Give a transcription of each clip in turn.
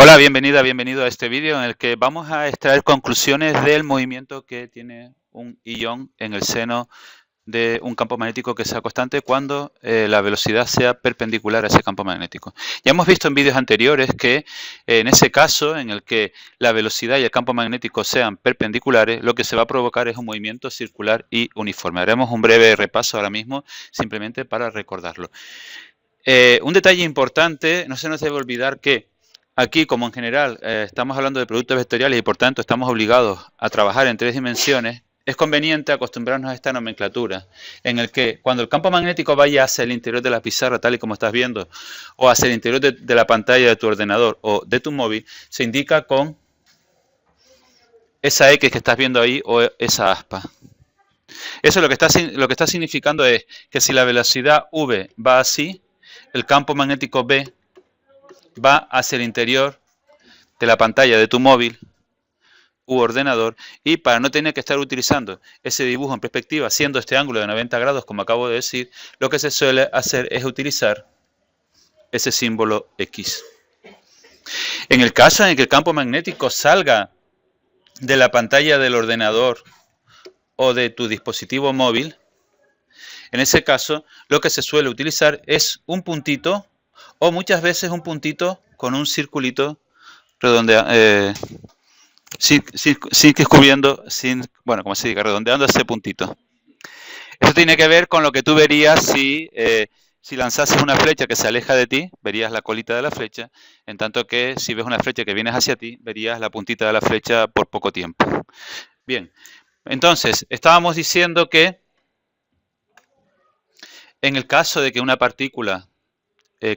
Hola, bienvenido a este vídeo en el que vamos a extraer conclusiones del movimiento que tiene un ion en el seno de un campo magnético que sea constante cuando la velocidad sea perpendicular a ese campo magnético. Ya hemos visto en vídeos anteriores que en ese caso en el que la velocidad y el campo magnético sean perpendiculares, lo que se va a provocar es un movimiento circular y uniforme. Haremos un breve repaso ahora mismo simplemente para recordarlo. Un detalle importante, no se nos debe olvidar que aquí, como en general, estamos hablando de productos vectoriales y por tanto estamos obligados a trabajar en 3 dimensiones, es conveniente acostumbrarnos a esta nomenclatura, en el que cuando el campo magnético vaya hacia el interior de la pizarra, tal y como estás viendo, o hacia el interior de la pantalla de tu ordenador o de tu móvil, se indica con esa X que estás viendo ahí o esa aspa. Eso lo que está significando es que si la velocidad v va así, el campo magnético B va hacia el interior de la pantalla de tu móvil u ordenador, y para no tener que estar utilizando ese dibujo en perspectiva, siendo este ángulo de 90 grados, como acabo de decir, lo que se suele hacer es utilizar ese símbolo X. En el caso en el que el campo magnético salga de la pantalla del ordenador o de tu dispositivo móvil, en ese caso lo que se suele utilizar es un puntito o muchas veces un puntito con un circulito redondeado, redondeando ese puntito. Eso tiene que ver con lo que tú verías si lanzases una flecha que se aleja de ti, verías la colita de la flecha, en tanto que si ves una flecha que viene hacia ti, verías la puntita de la flecha por poco tiempo. Bien, entonces, estábamos diciendo que en el caso de que una partícula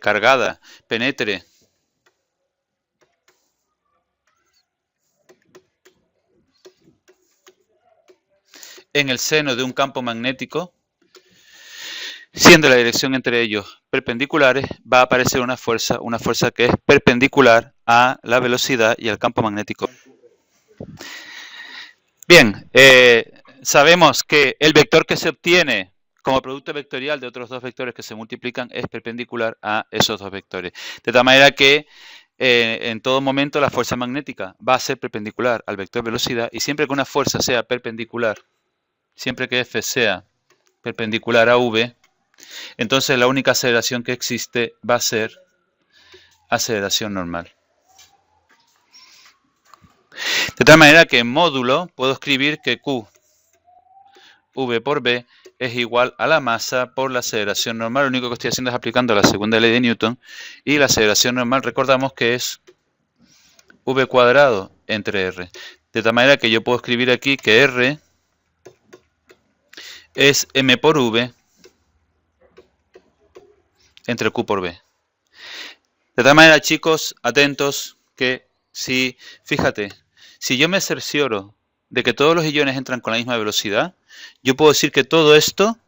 cargada penetre en el seno de un campo magnético, siendo la dirección entre ellos perpendiculares, va a aparecer una fuerza que es perpendicular a la velocidad y al campo magnético. Bien, sabemos que el vector que se obtiene como producto vectorial de otros dos vectores que se multiplican es perpendicular a esos dos vectores. De tal manera que en todo momento la fuerza magnética va a ser perpendicular al vector velocidad, y siempre que una fuerza sea perpendicular, siempre que F sea perpendicular a V, entonces la única aceleración que existe va a ser aceleración normal. De tal manera que en módulo puedo escribir que Q V por B es igual a la masa por la aceleración normal. Lo único que estoy haciendo es aplicando la segunda ley de Newton, y la aceleración normal recordamos que es V cuadrado entre R. De tal manera que yo puedo escribir aquí que R es M por V entre Q por B. De tal manera, chicos, atentos, que fíjate, si yo me cercioro de que todos los iones entran con la misma velocidad, yo puedo decir que todo esto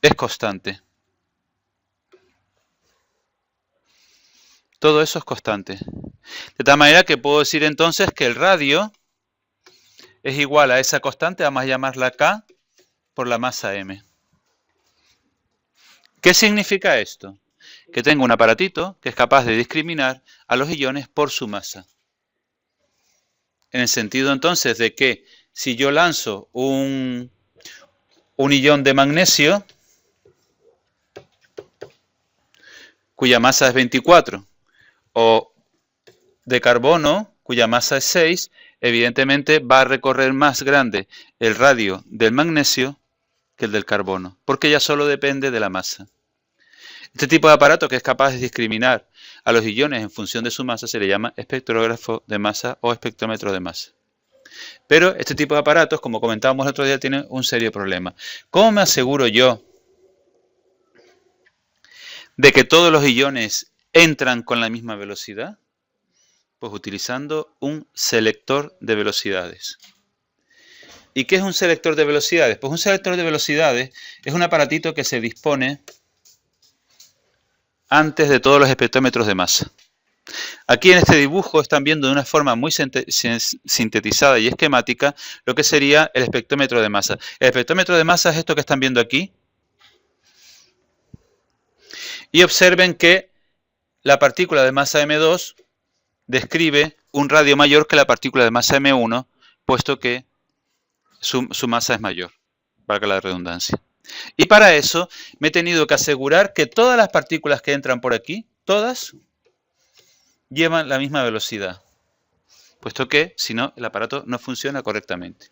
es constante. Todo eso es constante. De tal manera que puedo decir entonces que el radio es igual a esa constante, vamos a llamarla K, por la masa M. ¿Qué significa esto? Que tengo un aparatito que es capaz de discriminar a los iones por su masa. En el sentido entonces de que si yo lanzo un ion de magnesio, cuya masa es 24, o de carbono, cuya masa es 6, evidentemente va a recorrer más grande el radio del magnesio que el del carbono, porque ya solo depende de la masa. Este tipo de aparato, que es capaz de discriminar a los iones en función de su masa, se le llama espectrógrafo de masa o espectrómetro de masa. Pero este tipo de aparatos, como comentábamos el otro día, tienen un serio problema. ¿Cómo me aseguro yo de que todos los iones entran con la misma velocidad? Pues utilizando un selector de velocidades. ¿Y qué es un selector de velocidades? Pues un selector de velocidades es un aparatito que se dispone antes de todos los espectrómetros de masa. Aquí en este dibujo están viendo de una forma muy sintetizada y esquemática lo que sería el espectrómetro de masa. El espectrómetro de masa es esto que están viendo aquí. Y observen que la partícula de masa m2 describe un radio mayor que la partícula de masa m1, puesto que su masa es mayor, valga la redundancia. Y para eso me he tenido que asegurar que todas las partículas que entran por aquí, todas, llevan la misma velocidad, puesto que si no el aparato no funciona correctamente.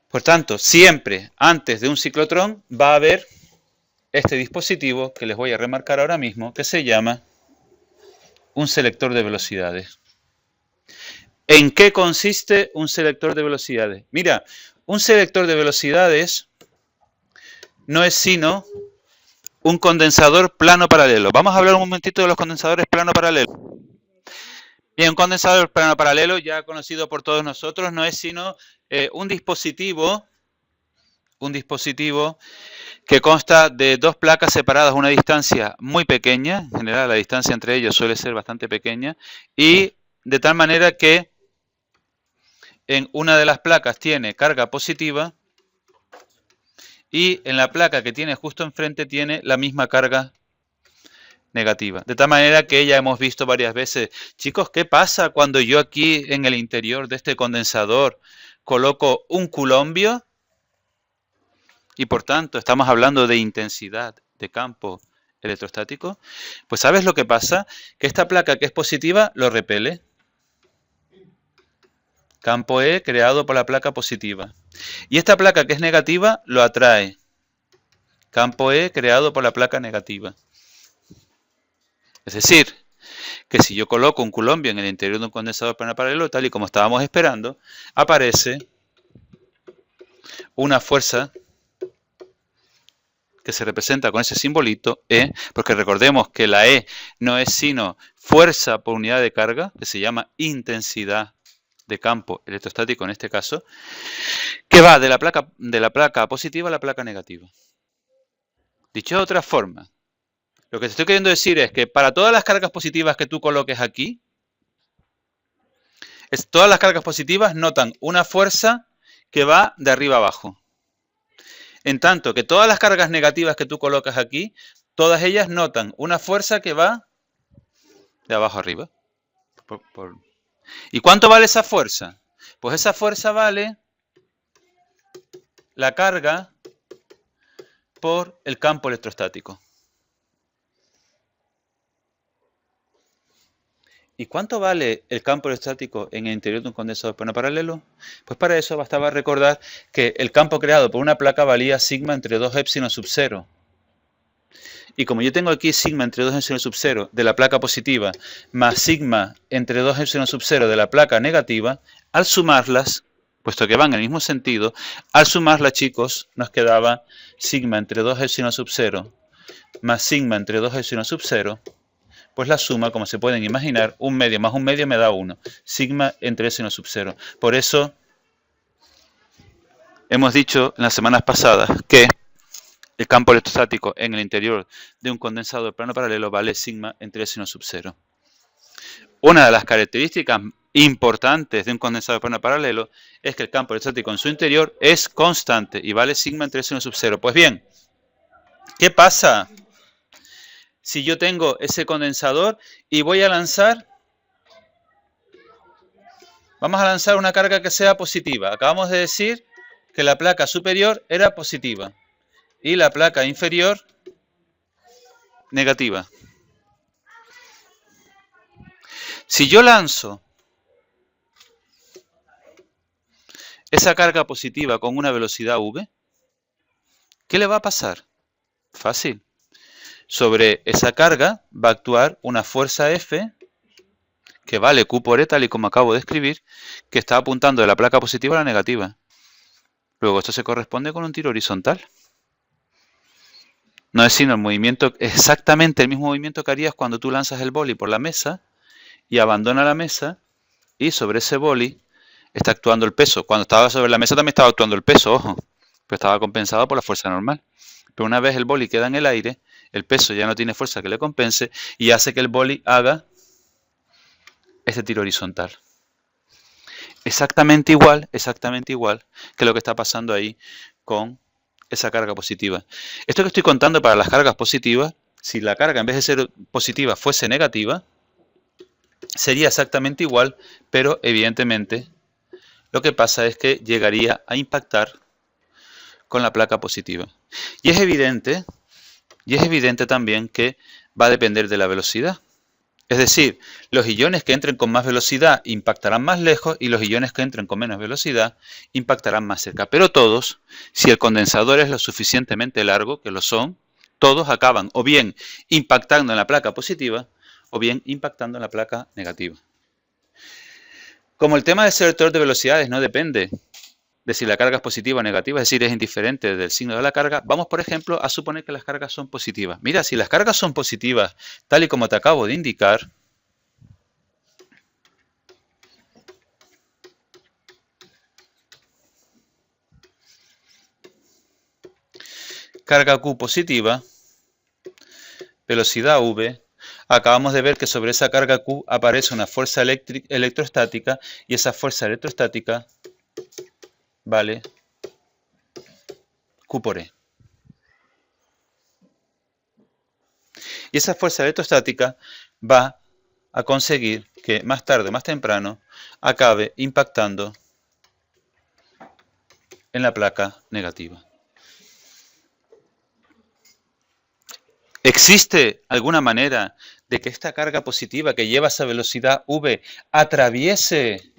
Por tanto, siempre antes de un ciclotrón va a haber este dispositivo que les voy a remarcar ahora mismo, que se llama un selector de velocidades. ¿En qué consiste un selector de velocidades? Mira, un selector de velocidades no es sino un condensador plano paralelo. Vamos a hablar un momentito de los condensadores plano paralelo. Bien, un condensador plano paralelo, ya conocido por todos nosotros, no es sino un dispositivo que consta de dos placas separadas a una distancia muy pequeña. En general, la distancia entre ellos suele ser bastante pequeña, y de tal manera que en una de las placas tiene carga positiva y en la placa que tiene justo enfrente tiene la misma carga negativa. De tal manera que ya hemos visto varias veces, chicos, ¿qué pasa cuando yo aquí en el interior de este condensador coloco un coulombio? Y por tanto estamos hablando de intensidad de campo electrostático. Pues ¿sabes lo que pasa? Que esta placa que es positiva lo repele. Campo E creado por la placa positiva. Y esta placa que es negativa lo atrae. Campo E creado por la placa negativa. Es decir, que si yo coloco un coulombio en el interior de un condensador plano paralelo, tal y como estábamos esperando, aparece una fuerza que se representa con ese simbolito E, porque recordemos que la E no es sino fuerza por unidad de carga, que se llama intensidad de campo electrostático en este caso, que va de la placa positiva a la placa negativa. Dicho de otra forma, lo que te estoy queriendo decir es que para todas las cargas positivas que tú coloques aquí, todas las cargas positivas notan una fuerza que va de arriba abajo. En tanto que todas las cargas negativas que tú colocas aquí, todas ellas notan una fuerza que va de abajo arriba. ¿Y cuánto vale esa fuerza? Pues esa fuerza vale la carga por el campo electrostático. ¿Y cuánto vale el campo electrostático en el interior de un condensador plano paralelo? Pues para eso bastaba recordar que el campo creado por una placa valía sigma entre 2 epsilon sub 0. Y como yo tengo aquí sigma entre 2 epsilon sub 0 de la placa positiva más sigma entre 2 epsilon sub 0 de la placa negativa, al sumarlas, puesto que van en el mismo sentido, al sumarlas, chicos, nos quedaba sigma entre 2 epsilon sub 0 más sigma entre 2 epsilon sub 0, pues la suma, como se pueden imaginar, un medio más un medio me da 1. Sigma entre epsilon sub 0. Por eso hemos dicho en las semanas pasadas que el campo electrostático en el interior de un condensador plano paralelo vale sigma entre epsilon sub 0. Una de las características importantes de un condensador plano paralelo es que el campo electrostático en su interior es constante y vale sigma entre epsilon sub 0. Pues bien, ¿qué pasa si yo tengo ese condensador y voy a lanzar? Vamos a lanzar una carga que sea positiva. Acabamos de decir que la placa superior era positiva y la placa inferior negativa. Si yo lanzo esa carga positiva con una velocidad v, ¿qué le va a pasar? Fácil. Sobre esa carga va a actuar una fuerza F que vale Q por E, tal y como acabo de escribir, que está apuntando de la placa positiva a la negativa. Luego esto se corresponde con un tiro horizontal. No es sino el movimiento, exactamente el mismo movimiento que harías cuando tú lanzas el boli por la mesa y abandona la mesa, y sobre ese boli está actuando el peso. Cuando estaba sobre la mesa también estaba actuando el peso, ojo, pero estaba compensado por la fuerza normal. Pero una vez el boli queda en el aire, el peso ya no tiene fuerza que le compense y hace que el boli haga este tiro horizontal. Exactamente igual que lo que está pasando ahí con esa carga positiva. Esto que estoy contando para las cargas positivas si la carga en vez de ser positiva fuese negativa, sería exactamente igual, pero evidentemente lo que pasa es que llegaría a impactar con la placa positiva. Y es evidente también que va a depender de la velocidad. Es decir, los iones que entren con más velocidad impactarán más lejos y los iones que entren con menos velocidad impactarán más cerca. Pero todos, si el condensador es lo suficientemente largo, que lo son, todos acaban o bien impactando en la placa positiva o bien impactando en la placa negativa. Como el tema del selector de velocidades no depende de si la carga es positiva o negativa, es decir, es indiferente del signo de la carga, vamos, por ejemplo, a suponer que las cargas son positivas. Mira, si las cargas son positivas, tal y como te acabo de indicar, carga Q positiva, velocidad V, acabamos de ver que sobre esa carga Q aparece una fuerza electrostática y esa fuerza electrostática vale Q por E. Y esa fuerza electrostática va a conseguir que más tarde o más temprano acabe impactando en la placa negativa. ¿Existe alguna manera de que esta carga positiva que lleva esa velocidad V atraviese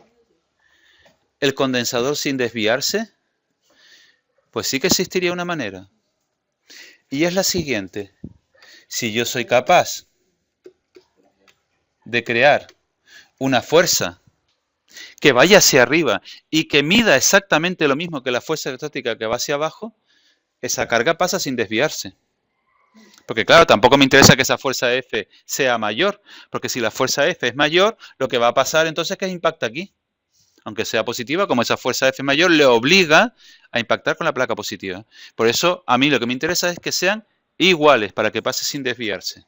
el condensador sin desviarse? Pues sí que existiría una manera. Y es la siguiente. Si yo soy capaz de crear una fuerza que vaya hacia arriba y que mida exactamente lo mismo que la fuerza electrostática que va hacia abajo, esa carga pasa sin desviarse. Porque claro, tampoco me interesa que esa fuerza F sea mayor, porque si la fuerza F es mayor, lo que va a pasar entonces es que impacta aquí. Aunque sea positiva, como esa fuerza F mayor le obliga a impactar con la placa positiva. Por eso, a mí lo que me interesa es que sean iguales, para que pase sin desviarse.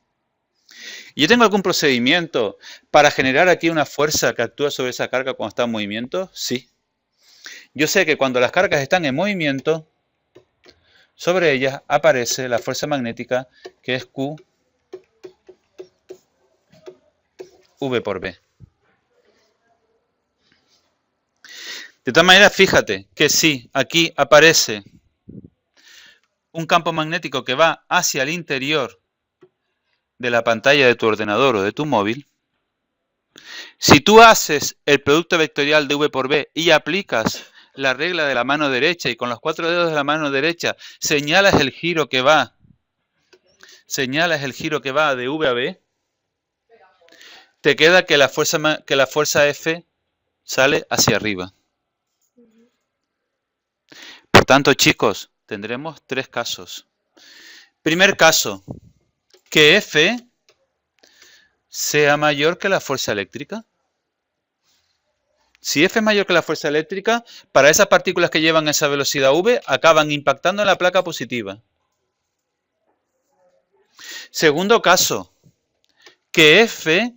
¿Y yo tengo algún procedimiento para generar aquí una fuerza que actúa sobre esa carga cuando está en movimiento? Sí. Yo sé que cuando las cargas están en movimiento, sobre ellas aparece la fuerza magnética que es Q V por B. De todas maneras, fíjate que si aquí aparece un campo magnético que va hacia el interior de la pantalla de tu ordenador o de tu móvil, si tú haces el producto vectorial de V por B y aplicas la regla de la mano derecha y con los 4 dedos de la mano derecha señalas el giro que va de V a B, te queda que la fuerza F sale hacia arriba. Por tanto, chicos, tendremos 3 casos. Primer caso, que F sea mayor que la fuerza eléctrica. Si F es mayor que la fuerza eléctrica, para esas partículas que llevan esa velocidad V, acaban impactando en la placa positiva. Segundo caso, que F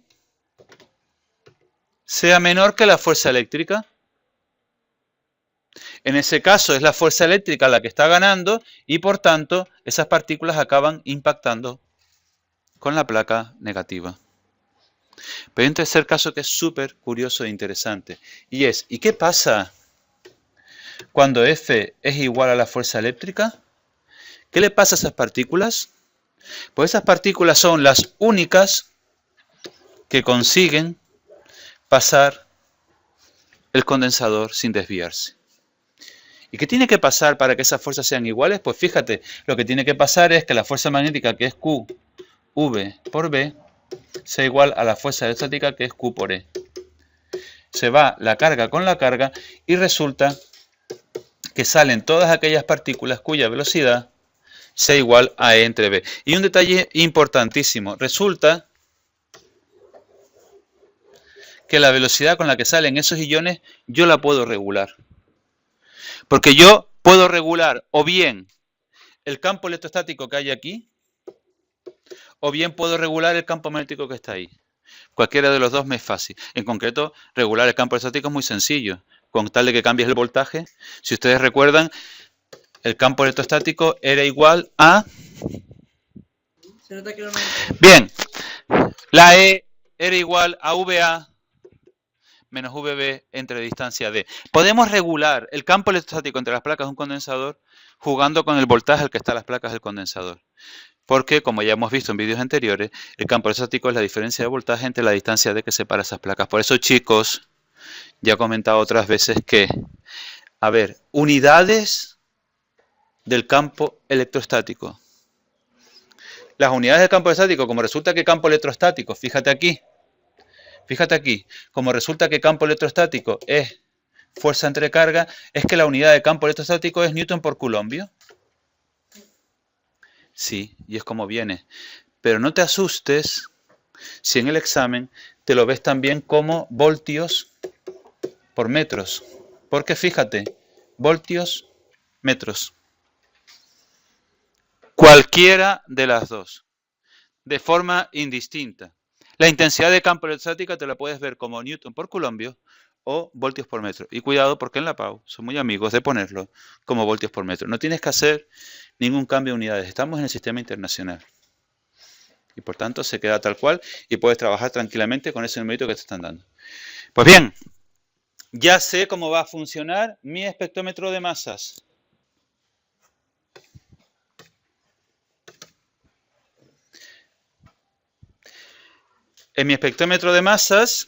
sea menor que la fuerza eléctrica. En ese caso es la fuerza eléctrica la que está ganando y por tanto esas partículas acaban impactando con la placa negativa. Pero hay un tercer caso que es súper curioso e interesante y es, ¿y qué pasa cuando F es igual a la fuerza eléctrica? ¿Qué le pasa a esas partículas? Pues esas partículas son las únicas que consiguen pasar el condensador sin desviarse. ¿Y qué tiene que pasar para que esas fuerzas sean iguales? Pues fíjate, lo que tiene que pasar es que la fuerza magnética, que es Q V por B, sea igual a la fuerza electrostática, que es Q por E. Se va la carga con la carga y resulta que salen todas aquellas partículas cuya velocidad sea igual a E entre B. Y un detalle importantísimo, resulta que la velocidad con la que salen esos iones yo la puedo regular. Porque yo puedo regular o bien el campo electrostático que hay aquí, o bien puedo regular el campo magnético que está ahí. Cualquiera de los dos me es fácil. En concreto, regular el campo electrostático es muy sencillo. Con tal de que cambies el voltaje, si ustedes recuerdan, el campo electrostático era igual a Se nota que no. Bien, la E era igual a VA menos VB entre distancia D. Podemos regular el campo electrostático entre las placas de un condensador jugando con el voltaje al que están las placas del condensador. Porque, como ya hemos visto en vídeos anteriores, el campo electrostático es la diferencia de voltaje entre la distancia D que separa esas placas. Por eso, chicos, ya he comentado otras veces que, a ver, unidades del campo electrostático. Las unidades del campo electrostático, como resulta que campo electrostático, fíjate aquí, como resulta que campo electrostático es fuerza entre carga, es que la unidad de campo electrostático es Newton por Coulombio. Sí, y es como viene. Pero no te asustes si en el examen te lo ves también como voltios por metros. Porque fíjate, voltios, metros. Cualquiera de las dos, de forma indistinta. La intensidad de campo electrostática te la puedes ver como Newton por Coulombio o voltios por metro. Y cuidado porque en la PAU son muy amigos de ponerlo como voltios por metro. No tienes que hacer ningún cambio de unidades. Estamos en el sistema internacional. Y por tanto se queda tal cual y puedes trabajar tranquilamente con ese numerito que te están dando. Pues bien, ya sé cómo va a funcionar mi espectrómetro de masas. En mi espectrómetro de masas,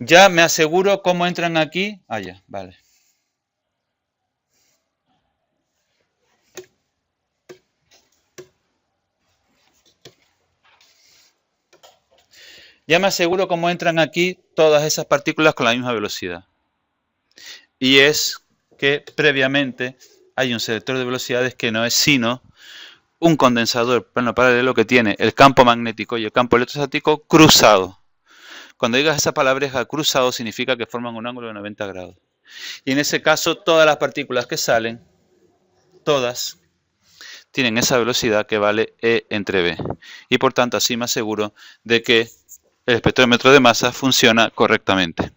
ya me aseguro cómo entran aquí. Ah, ya, vale. Ya me aseguro cómo entran aquí todas esas partículas con la misma velocidad. Y es que previamente hay un selector de velocidades que no es sino un condensador plano paralelo que tiene el campo magnético y el campo electrostático cruzado. Cuando digas esa palabreja cruzado significa que forman un ángulo de 90 grados. Y en ese caso todas las partículas que salen, todas, tienen esa velocidad que vale E entre B. Y por tanto así me aseguro de que el espectrómetro de masa funciona correctamente.